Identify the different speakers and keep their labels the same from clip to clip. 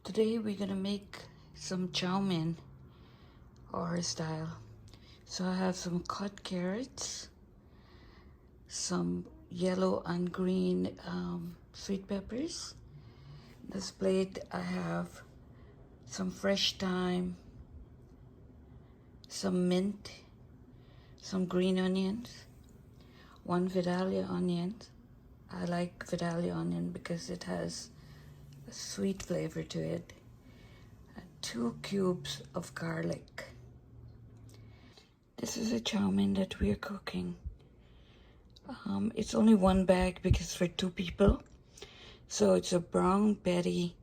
Speaker 1: Today we're gonna make some Chowmein our style. So I have some cut carrots, some yellow and green sweet peppers. This plate I have some fresh thyme, some mint, some green onions, one Vidalia onion. I like Vidalia onion because it has a sweet flavor to it. 2 cubes of garlic. This is a Chowmein that we're cooking. It's only 1 bag because for 2 people. So it's a brown Betty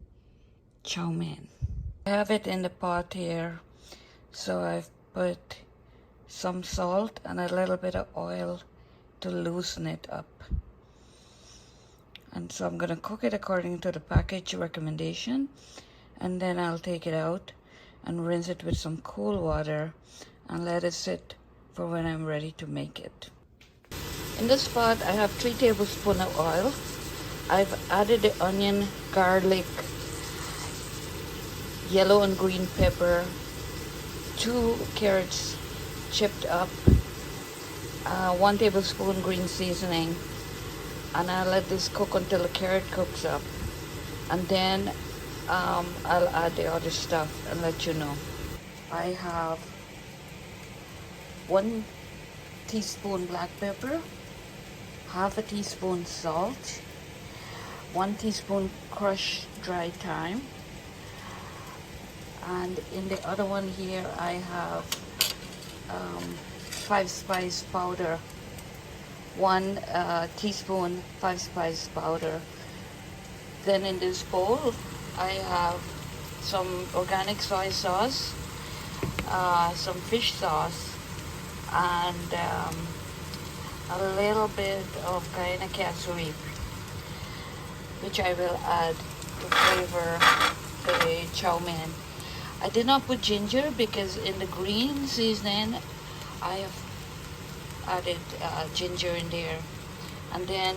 Speaker 1: Chowmein. I have it in the pot here. So I've put some salt and a little bit of oil to loosen it up. And so I'm gonna cook it according to the package recommendation, and then I'll take it out and rinse it with some cool water and let it sit for when I'm ready to make it. In this pot I have 3 tablespoons of oil. I've added the onion, garlic, yellow and green pepper, 2 carrots chipped up, 1 tablespoon green seasoning, and I'll let this cook until the carrot cooks up, and then I'll add the other stuff and let you know. I have 1 teaspoon black pepper, half a teaspoon salt, 1 teaspoon crushed dry thyme, and in the other one here I have 5 spice powder, 1 teaspoon 5 spice powder. Then in this bowl I have some organic soy sauce, some fish sauce, and a little bit of Guyana cashew, which I will add to flavor the Chowmein. I did not put ginger because in the green seasoning I have added ginger in there, and then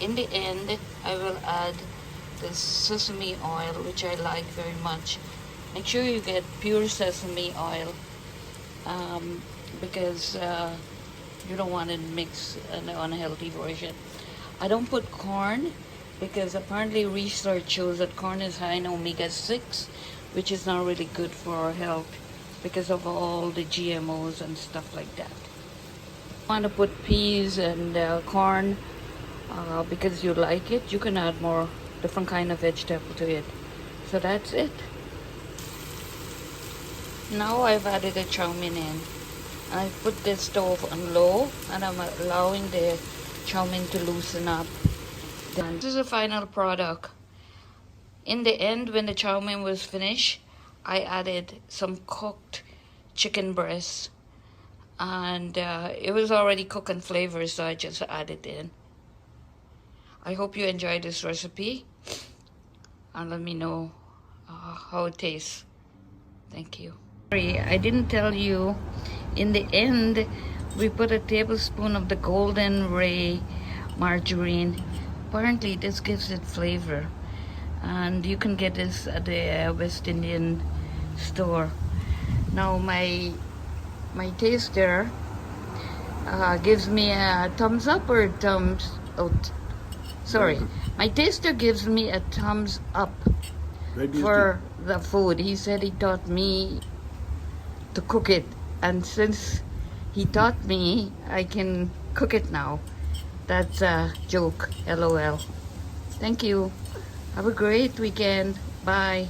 Speaker 1: in the end I will add the sesame oil, which I like very much. Make sure you get pure sesame oil because you don't want to mix an unhealthy version. I don't put corn because apparently research shows that corn is high in omega-6, which is not really good for our health because of all the GMOs and stuff like that. Want to put peas and corn because you like it, you can add more different kind of vegetable to it. So that's it. Now I've added the Chowmein in. I put the stove on low and I'm allowing the Chowmein to loosen up. Then this is the final product. In the end, when the Chowmein was finished, I added some cooked chicken breast, and it was already cooked and flavored, so I just added in. I hope you enjoyed this recipe and let me know how it tastes. Thank you. Sorry, I didn't tell you, in the end we put a tablespoon of the Golden Ray margarine. Apparently this gives it flavor, and you can get this at the West Indian store. Now my taster gives me a thumbs up or thumbs out. Sorry, my taster gives me a thumbs up for the food. He said he taught me to cook it, and since he taught me, I can cook it now. That's a joke, LOL. Thank you. Have a great weekend. Bye.